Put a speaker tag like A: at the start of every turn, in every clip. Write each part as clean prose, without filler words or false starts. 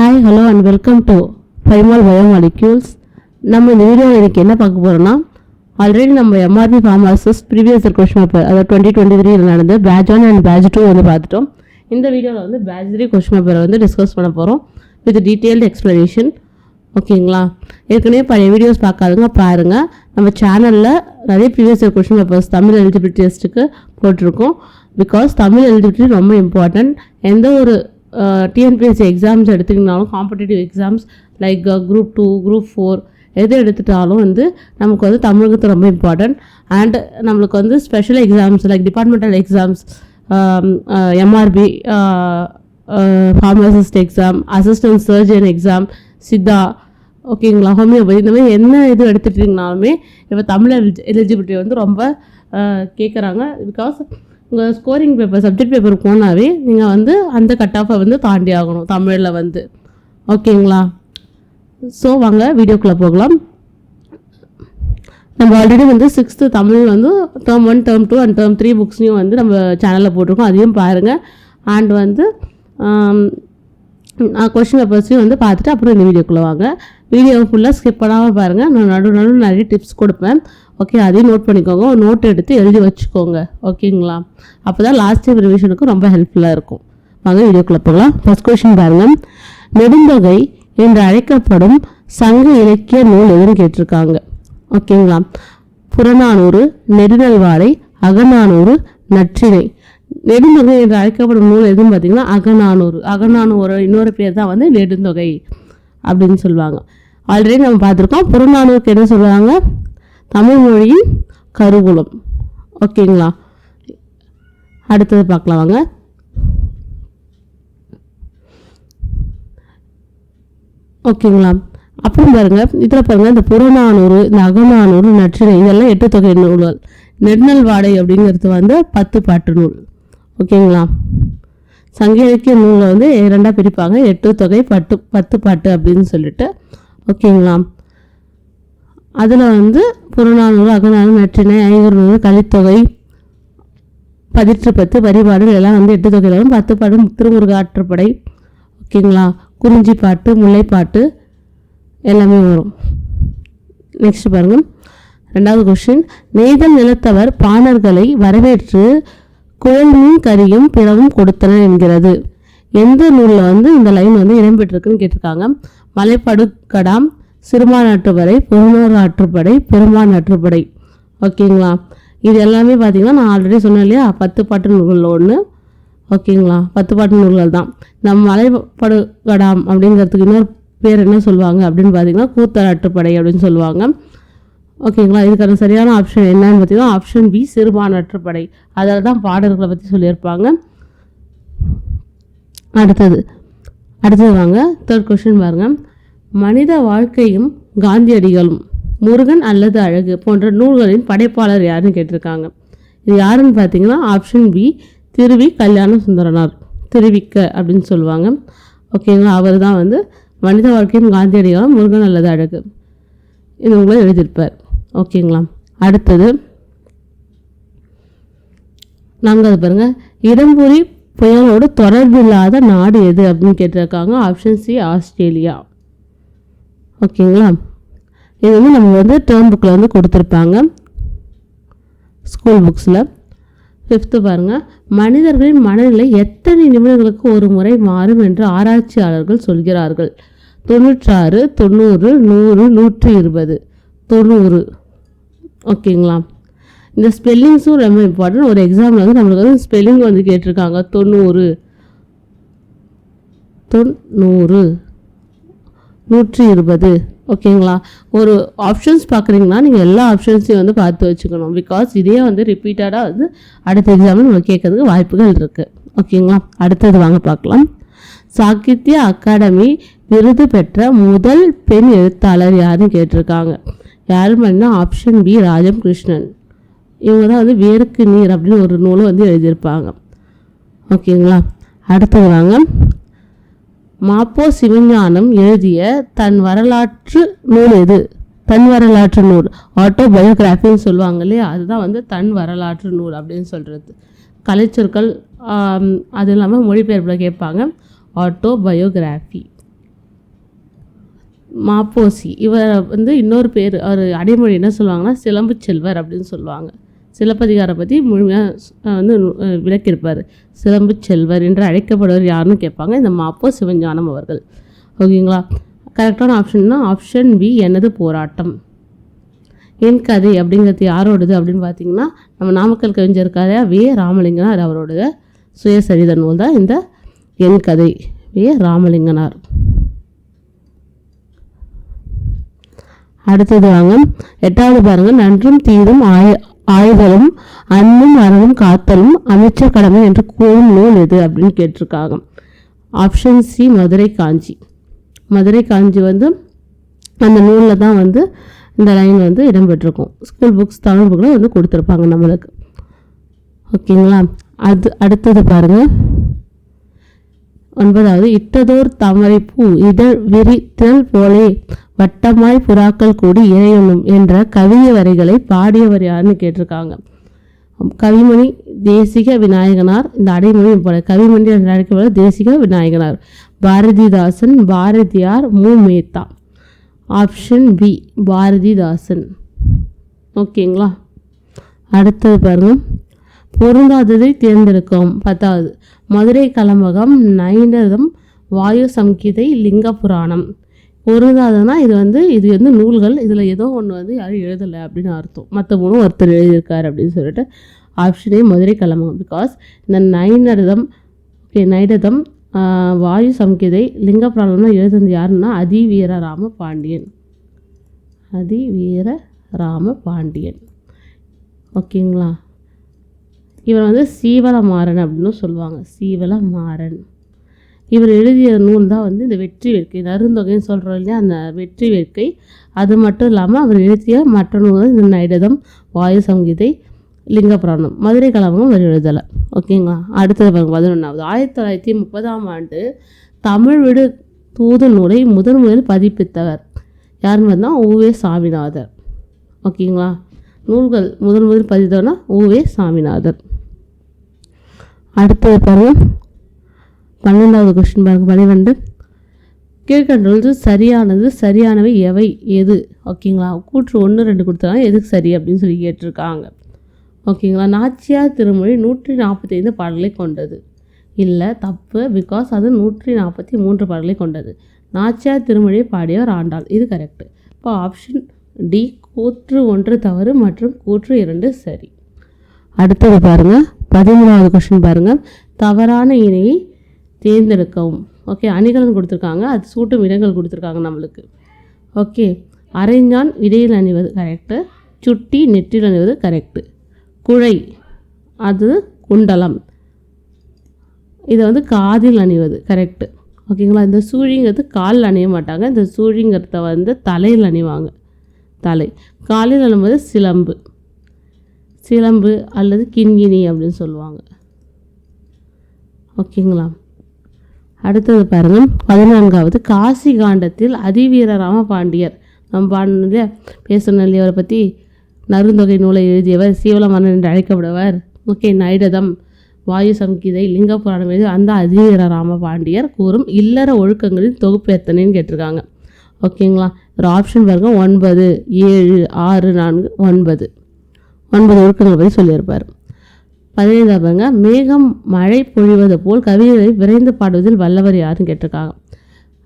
A: Hi hello and welcome to பைமால் biomolecules. நம்ம இந்த வீடியோவில் எனக்கு என்ன பார்க்க போகிறோம்னா, ஆல்ரெடி நம்ம MRB pharmacist previous year question paper அதாவது 2023 நடந்து பேட்ச் 1 அண்ட் பேட்ச் 2 வந்து பார்த்துட்டோம். இந்த வீடியோவில் வந்து பேட்ச் 3 கொஸ்டின் பேப்பரை வந்து டிஸ்கஸ் பண்ண போகிறோம் வித் டீட்டெயில்டு எக்ஸ்ப்ளனேஷன். ஓகேங்களா? ஏற்கனவே பழைய வீடியோஸ் பார்க்காதுங்க பாருங்கள். நம்ம சேனலில் நிறைய previous year question papers Tamil eligibility டெஸ்ட்டுக்கு போட்டிருக்கோம். பிகாஸ் தமிழ் எலிஜிபிலிட்டி ரொம்ப இம்பார்ட்டன்ட். எந்த ஒரு டிஎன்பிஎஸ்சி எக்ஸாம்ஸ் எடுத்துக்கிட்டாலும், competitive exams like group 2 group 4 எது எடுத்துட்டாலும் வந்து நமக்கு வந்து தமிழுக்கு ரொம்ப இம்பார்ட்டன்ட். அண்ட் நம்மளுக்கு வந்து special exams like departmental exams, MRP pharmacist exam, assistant surgeon exam, Siddha, ஓகேங்களா, ஹோமியோபதி, இந்த மாதிரி என்ன இது எடுத்துட்டிங்கனாலுமே இப்போ தமிழ் எலிஜிபிலிட்டி வந்து ரொம்ப கேட்குறாங்க. பிகாஸ் உங்கள் ஸ்கோரிங் பேப்பர் சப்ஜெக்ட் பேப்பர் போனாவே நீங்கள் வந்து அந்த கட் ஆஃபை வந்து தாண்டி ஆகணும் தமிழில் வந்து. ஓகேங்களா? ஸோ வாங்க வீடியோக்குள்ளே போகலாம். நம்ம ஆல்ரெடி வந்து 6th தமிழ் வந்து டேர்ம் 1 டேர்ம் 2 அண்ட் டேர்ம் 3 புக்ஸ்லையும் வந்து நம்ம சேனலில் போட்டிருக்கோம். அதையும் பாருங்கள். அண்ட் வந்து கொஸ்டின் பேப்பர்ஸையும் வந்து பார்த்துட்டு அப்புறம் இந்த வீடியோக்குள்ளே வாங்க. வீடியோ ஃபுல்லாக ஸ்கிப் பண்ணாமல் பாருங்கள். நான் நடுவு நிறைய டிப்ஸ் கொடுப்பேன். ஓகே, அதையும் நோட் பண்ணிக்கோங்க. ஒரு நோட் எடுத்து எழுதி வச்சுக்கோங்க. ஓகேங்களா? அப்போ தான் லாஸ்ட் டைம் ரிவிஷனுக்கு ரொம்ப ஹெல்ப்ஃபுல்லாக இருக்கும். வாங்க வீடியோக்குள்ளே போகலாம். ஃபர்ஸ்ட் கொஸ்டின் பாருங்கள். நெடுந்தொகை என்று அழைக்கப்படும் சங்க இலக்கிய நூல் எதுன்னு கேட்டிருக்காங்க. ஓகேங்களா? புறநானூறு, நெடுநல்வாடை, அகநானூறு, நற்றிணை. நெடுந்தொகை என்று அழைக்கப்படும் நூல் எதுன்னு பார்த்தீங்கன்னா அகநானூறு. அகநானூறு இன்னொரு பேர் தான் வந்து நெடுந்தொகை அப்படின்னு சொல்லுவாங்க. ஆல்ரெடி நம்ம பார்த்துருக்கோம். புறநானூறுக்கு என்ன சொல்லுவாங்க? தமிழ் மொழியின் கருவூலம். ஓகேங்களா? அடுத்தது பார்க்கலாம் வாங்க. ஓகேங்களா? அப்புறம் பாருங்க, இதில் பாருங்கள், இந்த புறநானூறு, இந்த அகநானூறு, நற்றிணை இதெல்லாம் 8 தொகை நூல்கள். நெடுநல்வாடை அப்படிங்கிறது வந்து 10 பாட்டு நூல். ஓகேங்களா? சங்க இலக்கிய நூலை வந்து 2ஆக பிரிப்பாங்க. 8 தொகை 10 பாட்டு அப்படின்னு சொல்லிட்டு. ஓகேங்களா? அதில் வந்து புறநானூறு, அகநானூறு, நற்றிணை, ஐங்குறுநூறு, கலித்தொகை, 10 பரிபாடல் எல்லாம் வந்து 8 தொகையில் வரும். 10 பாட்டு திருமுருக ஆற்றுப்படை, ஓகேங்களா, குறிஞ்சி பாட்டு, முல்லைப்பாட்டு எல்லாமே வரும். நெக்ஸ்ட் பாருங்கள், 2வது கொஸ்டின். நெய்தல் நிலத்தவர் பாணர்களை வரவேற்று குழல்மீன் கறியும் பிறவும் கொடுத்தனர் என்கிறது. எந்த நூலில் வந்து இந்த லைன் வந்து இடம்பெற்றிருக்குன்னு கேட்டிருக்காங்க. மலைப்படுகடாம், சிறுமாநாட்டுப்படை, புறநூறு ஆற்றுப்படை, பெருமான் ஆற்றுப்படை. ஓகேங்களா? இது எல்லாமே பார்த்தீங்கன்னா நான் ஆல்ரெடி சொன்னேன் இல்லையா, 10 பாட்டு நூல்களில் ஒன்று. ஓகேங்களா? 10 பாட்டு நூல்கள் தான். நம்ம மலைப்படுகடாம் அப்படிங்கிறதுக்கு இன்னொரு பேர் என்ன சொல்லுவாங்க அப்படின்னு பார்த்தீங்கன்னா கூத்தராற்றுப்படை அப்படின்னு சொல்லுவாங்க. ஓகேங்களா? இதுக்கான சரியான ஆப்ஷன் என்னன்னு பார்த்தீங்கன்னா ஆப்ஷன் பி, சிறுபான்ற்றுப்படை. அதில் தான் பாடல்களை பற்றி சொல்லியிருப்பாங்க. அடுத்தது வாங்க. 3rd கொஸ்டின் பாருங்கள். மனித வாழ்க்கையும் காந்தியடிகளும், முருகன் அல்லது அழகு போன்ற நூல்களின் படைப்பாளர் யாருன்னு கேட்டிருக்காங்க. இது யாருன்னு பார்த்தீங்கன்னா ஆப்ஷன் பி, திருவி கல்யாண சுந்தரனார். திருவிக்க அப்படின்னு சொல்லுவாங்க. ஓகேங்களா? அவர் தான் வந்து மனித வாழ்க்கையும் காந்தியடிகளும், முருகன் அல்லது அழகு இது உங்களை எழுதியிருப்பார். ஓகேங்களா? அடுத்தது 4வது பாருங்கள். இடம்புரி புயலோடு தொடர்பில்லாத நாடு எது அப்படின்னு கேட்டிருக்காங்க. Option C, Australia. ஓகேங்களா? இது வந்து நம்ம வந்து டேர்ம் புக்கில் வந்து கொடுத்துருப்பாங்க ஸ்கூல் புக்ஸில். 5th பாருங்கள். மனிதர்களின் மனநிலை எத்தனை நிமிடங்களுக்கு ஒரு முறை மாறும் என்று ஆராய்ச்சியாளர்கள் சொல்கிறார்கள்? 96, 90, 100, 120, 90. ஓகேங்களா? இந்த ஸ்பெல்லிங்ஸும் ரொம்ப இம்பார்ட்டன்ட். ஒரு எக்ஸாமில் வந்து நம்மளுக்கு வந்து ஸ்பெல்லிங் வந்து கேட்டிருக்காங்க. 90, 120. ஓகேங்களா? ஒரு ஆப்ஷன்ஸ் பார்க்குறீங்கன்னா நீங்கள் எல்லா ஆப்ஷன்ஸையும் வந்து பார்த்து வச்சுக்கணும். பிகாஸ் இதே வந்து ரிப்பீட்டடாக வந்து அடுத்த எக்ஸாமில் நம்ம கேட்கறதுக்கு வாய்ப்புகள் இருக்குது. ஓகேங்களா? அடுத்தது வாங்க பார்க்கலாம். சாகித்ய அகாடமி விருது பெற்ற முதல் பெண் எழுத்தாளர் யாருன்னு கேட்டிருக்காங்க. யாருன்னு பார்த்தீங்கன்னா ஆப்ஷன் பி, ராஜம் கிருஷ்ணன். இவங்க தான் வந்து வேருக்கு நீர் அப்படின்னு ஒரு நூலை வந்து எழுதியிருப்பாங்க. ஓகேங்களா? அடுத்தது வாங்க. மாப்போ சிவஞானம் எழுதிய தன் வரலாற்று நூல் எது? தன் வரலாற்று நூல், ஆட்டோபயோகிராஃபின்னு சொல்லுவாங்க இல்லையா, அதுதான் வந்து தன் வரலாற்று நூல் அப்படின்னு சொல்கிறது. கலைச்சொற்கள் அது இல்லாமல் மொழிபெயர்ப்பில் கேட்பாங்க. ஆட்டோபயோகிராஃபி. மாப்போசி. இவர் வந்து இன்னொரு பேர், அவர் அடைமொழி என்ன சொல்லுவாங்கன்னா சிலம்பு செல்வர் அப்படின்னு சொல்லுவாங்க. சிலப்பதிகாரம் பற்றி முழுமையாக வந்து விளக்கியிருப்பார். சிலம்பு செல்வர் என்று அழைக்கப்படுவர் யாருன்னு கேட்பாங்க, இந்த மாப்போ சிவஞானம் அவர்கள். ஓகேங்களா. கரெக்டான ஆப்ஷன்னா ஆப்ஷன் பி, எனது போராட்டம். என் கதை அப்படிங்கிறது யாரோடது அப்படின்னு பார்த்தீங்கன்னா, நம்ம நாமக்கல் கவிஞர் கதையா வே ராமலிங்கனார் அவரோட சுயசரித நூல் தான் இந்த என் கதை, வே ராமலிங்கனார். அடுத்தது வாங்க, 8வது பாருங்க. நன்றும் தீதும் ஆய்தலும் அன்னும் அறனும் காத்தலும் அமைச்சர் கடமை என்று கூறும் நூல் எது அப்படின்னு கேட்டிருக்காங்க. ஆப்ஷன் சி, மதுரை காஞ்சி. மதுரை காஞ்சி வந்து அந்த நூலில் தான் வந்து இந்த லைன் வந்து இடம்பெற்றிருக்கும். ஸ்கூல் புக்ஸ், தமிழ் புக்கில் வந்து கொடுத்துருப்பாங்க நம்மளுக்கு. ஓகேங்களா. அடுத்தது பாருங்கள், 9வது. இட்டதோர் தாமரை பூ இதழ் விரித்தல் போலே வட்டமாய் புறாக்கள் கூடி இறையணும் என்ற கவிய வரிகளை பாடியவர் யாருன்னு கேட்டிருக்காங்க. கவிமணி தேசிக விநாயகனார். இந்த அடைமொழி போல கவிமணி என்று அழைக்கப்படுற தேசிக விநாயகனார். பாரதிதாசன், பாரதியார், மு. மேத்தா. Option B, Bharathidasan. ஓகேங்களா. அடுத்தது பாருங்க, பொருந்தாததை தேர்ந்தெடுக்கும். 10வது. மதுரை கலம்பகம், நைனதம், வாயு சம்கிதை, லிங்க புராணம். பொருந்தாதுன்னா இது வந்து நூல்கள், இதில் ஏதோ ஒன்று வந்து யாரும் எழுதலை அப்படின்னு அர்த்தம். மற்ற மூணும் ஒருத்தர் எழுதியிருக்காரு அப்படின்னு சொல்லிட்டு ஆப்ஷனே மதுரை கலம்பகம். பிகாஸ் இந்த நைனதம், வாயு சம்கிதை, லிங்க புராணம்னா எழுதுனது யாருன்னா அதிவீர ராம பாண்டியன். அதிவீர ராம பாண்டியன். ஓகேங்களா. இவர் வந்து சீவலமாறன் அப்படின்னு சொல்லுவாங்க. சீவலமாறன். இவர் எழுதிய நூல் தான் வந்து இந்த வெற்றி வேட்கை, நருந்தொகைன்னு சொல்கிறோம் இல்லையா, அந்த வெற்றி வேட்கை. அது மட்டும் இல்லாமல் அவர் எழுதிய மற்ற நூல் இந்த நைடதம், வாயு சங்கீதை, லிங்க புராணம். மதுரை கலம்பகம் அவர் எழுதலை. ஓகேங்களா. அடுத்தது பாருங்க, 11வது. 1930ஆம் ஆண்டு தமிழ் விடு தூது நூலை முதலில் பதிப்பித்தவர் யாருன்னு வந்தால் உவே சாமிநாதர். ஓகேங்களா. நூல்கள் முதல் பதித்தவர்னா உவே சாமிநாதர். அடுத்தது பாருங்க, 12வது கொஸ்டின் பாருங்க. 12. கீழ்கண்டது சரியானவை எவை எது? ஓகேங்களா. கூற்று 1, 2 கொடுத்தாங்க, எதுக்கு சரி அப்படின்னு சொல்லி கேட்டிருக்காங்க. ஓகேங்களா. நாச்சியார் திருமொழி 145 பாடல்களை கொண்டது. இல்லை, தப்பு. பிகாஸ் அது 143 பாடல்களை கொண்டது. நாச்சியார் திருமொழியை பாடியவர் ஆண்டாள். இது கரெக்டு. இப்போ ஆப்ஷன் டி, கூற்று 1 தவறு மற்றும் கூற்று 2 சரி. அடுத்தது பாருங்கள், 13வது கொஸ்டின் பாருங்கள். தவறான இணையை தேர்ந்தெடுக்கவும். ஓகே, அணிகலன் கொடுத்துருக்காங்க, அது சூட்டும் இடங்கள் கொடுத்துருக்காங்க நம்மளுக்கு. ஓகே, அரைஞ்சான் இடையில் அணிவது கரெக்டு, சுட்டி நெற்றில் அணிவது கரெக்டு, குழை அது குண்டலம், இதை வந்து காதில் அணிவது கரெக்டு. ஓகேங்களா. இந்த சூழிங்கிறது காலில் அணிய மாட்டாங்க, இந்த சூழிங்கிறத வந்து தலையில் அணிவாங்க. தலை. காலில் அணிவது சிலம்பு அல்லது கிண்கிணி அப்படின்னு சொல்லுவாங்க. ஓகேங்களா. அடுத்தது பாருங்கள், 14வது. காசி காண்டத்தில் அதிவீர ராமபாண்டியர், நம்ம பாண்டிய பேசணும் அவரை பற்றி, நருந்தொகை நூலை எழுதியவர், சீவலமன்னன் என்று அழைக்கப்படுவர். ஓகே, நைடதம், வாயு சம்கிதை, லிங்க புராணம் எழுதி அந்த அதிவீர ராமபாண்டியர் கூறும் இல்லற ஒழுக்கங்களின் தொகுப்பு எத்தனைன்னு கேட்டிருக்காங்க. ஓகேங்களா. ஒரு ஆப்ஷன் பாருங்கள், 9, 7, 6, 4, 9 ஒழுக்கங்களை பற்றி சொல்லியிருப்பார். 15 பாருங்க, மேகம் மழை பொழிவது போல் கவிதைகளை விரைந்து பாடுவதில் வல்லவர் யாருன்னு கேட்டிருக்காங்க.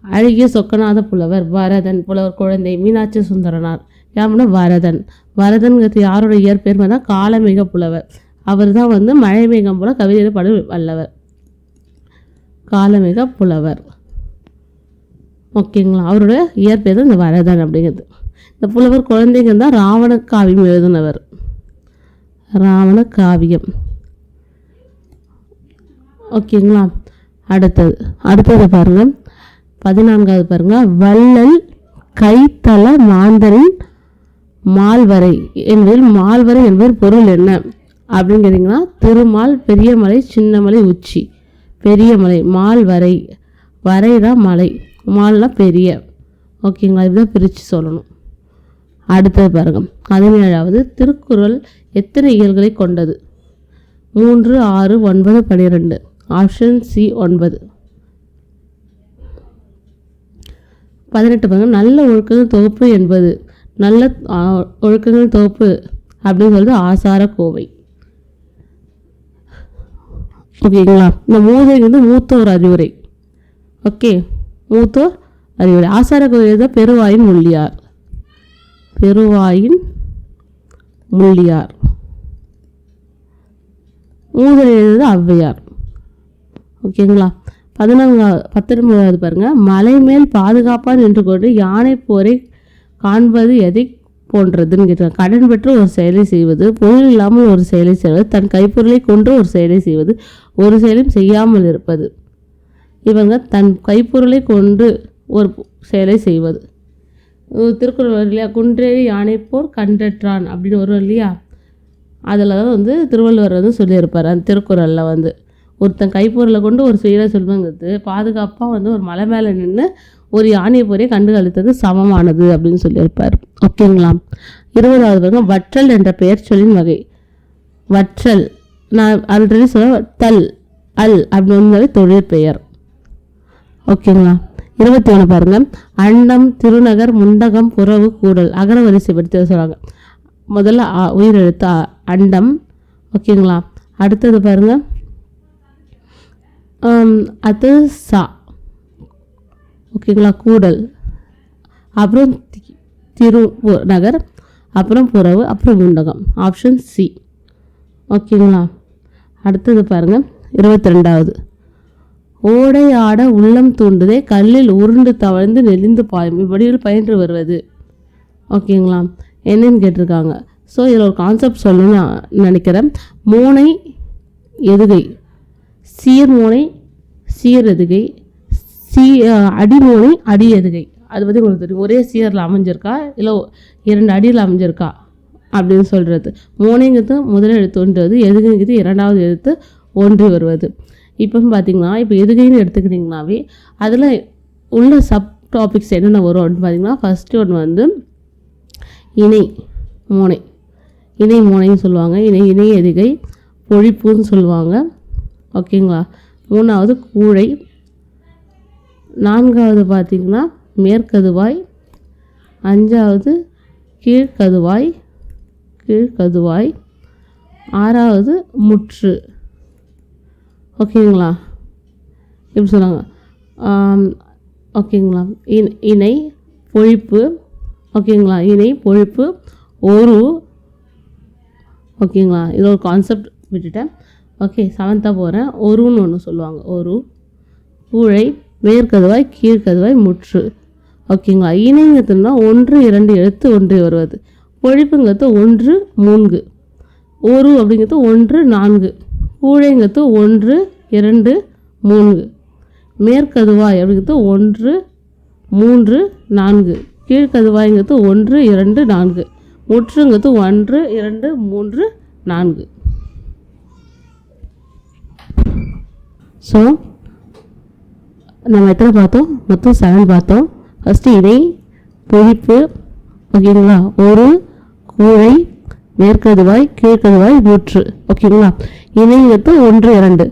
A: அழகிய சொக்கநாத புலவர், வரதன், புலவர் குழந்தை, மீனாட்சி சுந்தரனார். யாருன்னா வரதன். வரதன்கிறது யாரோட இயற்பெயர் தான் காலமேக புலவர். அவர் தான் வந்து மழை மேகம் போல கவிதைகளை பாட வல்லவர், காலமேக புலவர். ஓகேங்களா. அவரோட இயற்பெயர் தான் இந்த வரதன் அப்படிங்கிறது. இந்த புலவர் குழந்தைங்க தான் ராவண காவியம் எழுதினவர், ராவண காவியம். ஓகேங்களா. அடுத்தது பாருங்கள், 14வது பாருங்கள். வள்ளல் கைத்தல மாந்தரின் மால்வரை என்பதில் மால்வரை என்பது பொருள் என்ன அப்படின்னு கேட்டிங்கன்னா, திருமால், பெரிய மலை, சின்ன மலை, உச்சி. பெரிய மலை, மால்வரை, வரைதான் மலை, மால்னா பெரிய. ஓகேங்களா. இப்படிதான் பிரித்து சொல்லணும். அடுத்தது பாருங்கள், 17வது. திருக்குறள் எத்தனை இயல்களை கொண்டது? 3, 6, 9, 12. Option C 9. 18 பாருங்க, நல்ல ஒழுக்கங்கள் தொகுப்பு என்பது நல்ல ஒழுக்கங்கள் தொகுப்பு அப்படின்னு சொல்லிட்டு ஆசார கோவை. ஓகேங்களா. இந்த மூதைங்கிறது மூத்தோர் அறிவுரை. ஓகே, மூத்தோர் அறிவுரை. ஆசார கோவை பெருவாயின் முள்ளியார். பெருவாயின் முள்ளியார். மூதல் எழுதுறது ஔவையார். ஓகேங்களா. 19வது பாருங்க, மலை மேல் பாதுகாப்பான் என்று கொண்டு யானை போரை காண்பது எதை போன்றதுன்னு கேட்டாங்க. கடன் பெற்று ஒரு செயலை செய்வது, பொருள் இல்லாமல் ஒரு செயலை செய்வது, தன் கைப்பொருளை கொண்டு ஒரு செயலை செய்வது, ஒரு செயலும் செய்யாமல் இருப்பது. இவங்க தன் கைப்பொருளை கொண்டு ஒரு செயலை செய்வது. திருக்குறள் வரும் இல்லையா, குன்றேறி யானை போர் கண்டற்றான் அப்படின்னு வரும் இல்லையா, அதில் தான் திருவள்ளுவர் சொல்லியிருப்பார். அந்த திருக்குறளில் ஒருத்தன் கைப்பொருளை கொண்டு ஒரு செயலை சொல்லுங்கிறது பாதுகாப்பாக ஒரு மலை மேலே நின்று ஒரு யானையை போரே கண்டு கழித்தது சமமானது அப்படின்னு சொல்லியிருப்பார். ஓகேங்களா. 20வது வற்றல் என்ற பெயர் சொல்லின் வகை. வற்றல் நான் ஆல்ரெடி சொல்ல, தல் அல் அப்படின்னு தொழிற்பெயர். ஓகேங்களா. 21 பாருங்க, அண்டம் திருநகர் முண்டகம் புறவு கூடல் அகர வரிசைப்படுத்தி சொல்கிறாங்க. முதல்ல உயிரெழுத்து அண்டம். ஓகேங்களா. அடுத்தது பாருங்க, அது சா. ஓகேங்களா. கூடல், அப்புறம் திருநகர், அப்புறம் புறவு, அப்புறம் முண்டகம். Option C. ஓகேங்களா. அடுத்தது பாருங்கள் 22வது, ஓடை ஆட உள்ளம் தூண்டுதே கல்லில் உருண்டு தவழ்ந்து நெளிந்து பாயும் இப்படியில் பயின்று வருவது. ஓகேங்களா. என்னன்னு கேட்டிருக்காங்க. ஸோ இதில் ஒரு கான்செப்ட் சொல்லணும்னு நினைக்கிறேன். மூனை எதுகை, சீர்மூனை சீர் எதுகை, அடிமூனை அடி எதுகை. அது பற்றி உங்களுக்கு தெரியும். ஒரே சீரில் அமைஞ்சிருக்கா இல்லை 2 அடியில் அமைஞ்சிருக்கா அப்படின்னு சொல்கிறது. மூனைங்கிறது முதல் எழுத்து ஒன்றுவது, எதுகைங்கிறது 2வது எழுத்து ஒன்றி வருவது. இப்போ பார்த்தீங்கன்னா, இப்போ எதுகைன்னு எடுத்துக்கிட்டிங்கனாவே அதில் உள்ள சப் டாபிக்ஸ் என்னென்ன வரும் அப்படின்னு பார்த்தீங்கன்னா, ஃபஸ்ட்டு ஒன்று இணை மூனை, இணை மூனைன்னு சொல்லுவாங்க. இணை எதுகை, பொழிப்புன்னு சொல்லுவாங்க. ஓகேங்களா. 3வது கூழை, 4வது பார்த்திங்கன்னா மேற்கதுவாய், 5வது கீழ்கதுவாய், 6வது முற்று. ஓகேங்களா. இப்படி சொன்னாங்க. ஓகேங்களா. இணை பொழிப்பு. ஓகேங்களா. இணை பொழிப்பு ஒரு. ஓகேங்களா. இது ஒரு கான்செப்ட் விட்டுட்டேன். ஓகே, 7th போகிறேன். ஒருன்னு ஒன்று சொல்லுவாங்க. ஒரு, கூழை, மேற்கதுவாய், கீழ்கதுவாய், முற்று. ஓகேங்களா. இணைங்கிறதுனா 1 2 எழுத்து ஒன்றி வருவது. பொழிப்புங்கிறது 1 3, ஒரு அப்படிங்கிறது 1 4, கூழைங்கிறது 1 2 3, மேற்கதுவாய் அப்படிங்கிறது 1 3 4, கீழ்கதுவாய்ங்கிறது 1 2 4, முற்றுங்கிறது 1 2 3 4. ஸோ நம்ம எத்தனை பார்த்தோம்? மொத்தம் 7 பார்த்தோம். ஃபஸ்ட்டு இணை, பொழிப்பு. ஓகேங்களா. ஒரு, கூழை, மேற்கதுவாய், கீழ்கதுவாய், முற்று. ஓகேங்களா. இணைங்கிறது 1 2.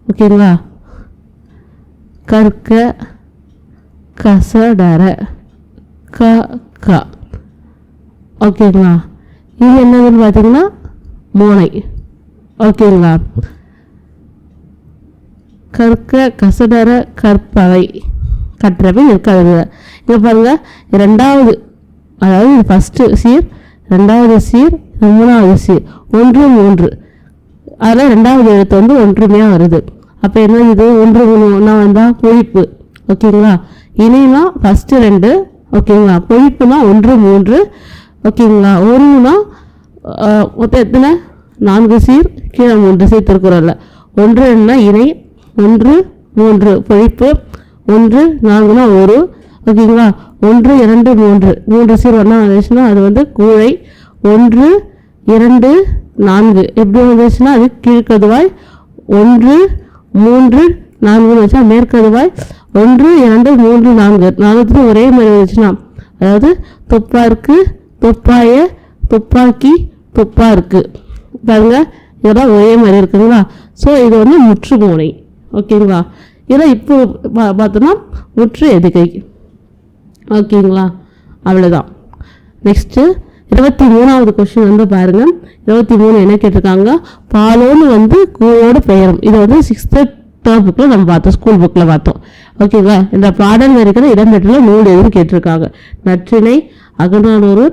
A: ஓகேங்களா. கற்க, கசடர, க. ஓகேங்களா. இது என்னதுன்னு பார்த்தீங்கன்னா மோனை. ஓகேங்களா. கற்க, கசடர, கற்பவை, கற்றவை, நிற்கவை. இங்கே பாருங்கள், 2வது, அதாவது இது ஃபஸ்ட்டு சீர், 2வது சீர், 3வது சீர், 1 3. அதில் 2வது எழுத்து ஒன்றுமையாக வருது. அப்போ என்ன இது 1 3 ஒன்றா வந்தால் பொழிப்பு. ஓகேங்களா. இணைனா ஃபஸ்ட்டு 2. ஓகேங்களா. பொழிப்புனா 1 3. ஓகேங்களா. ஒருனா மொத்தம் எத்தனை? 4 சீர், கீழே 3 சீர் திருக்குறளில். 1 2னா இணை, 1 3 பொழிப்பு, 1 4னா ஒரு. ஓகேங்களா. 1 2 3 சீர் ஒன்றா வந்துச்சுன்னா அது கூழை. 1 2 4 எப்படி வந்துச்சுன்னா அது கீழ்கதுவாய். 1 3 4 வச்சா மேற்கதுவாய். 1 2 3 4 4 ஒரே மாதிரி வந்துச்சுன்னா அதாவது துப்பாருக்கு, துப்பாய, துப்பாக்கி, துப்பாருக்கு. பாருங்க, இதெல்லாம் ஒரே மாதிரி இருக்குங்களா. ஸோ இது முற்று மூனை. ஓகேங்களா. இதை இப்போ பார்த்தோன்னா முற்று எதுகை. ஓகேங்களா, அவ்வளோதான். நெக்ஸ்ட்டு 23வது கொஸ்டின் வந்து பாருங்கள். 23 என்ன கேட்டிருக்காங்க, பாலோன்னு வந்து கூழோடு பெயரும். இது வந்து 6th டேர்ம் புக்கில் நம்ம பார்த்தோம், ஸ்கூல் புக்கில் பார்த்தோம். ஓகேங்களா, இந்த பாடல் இருக்கிற இடம்பெற்றுள்ள நூல் எதுன்னு கேட்டிருக்காங்க. நற்றிணை, அகநானூறு,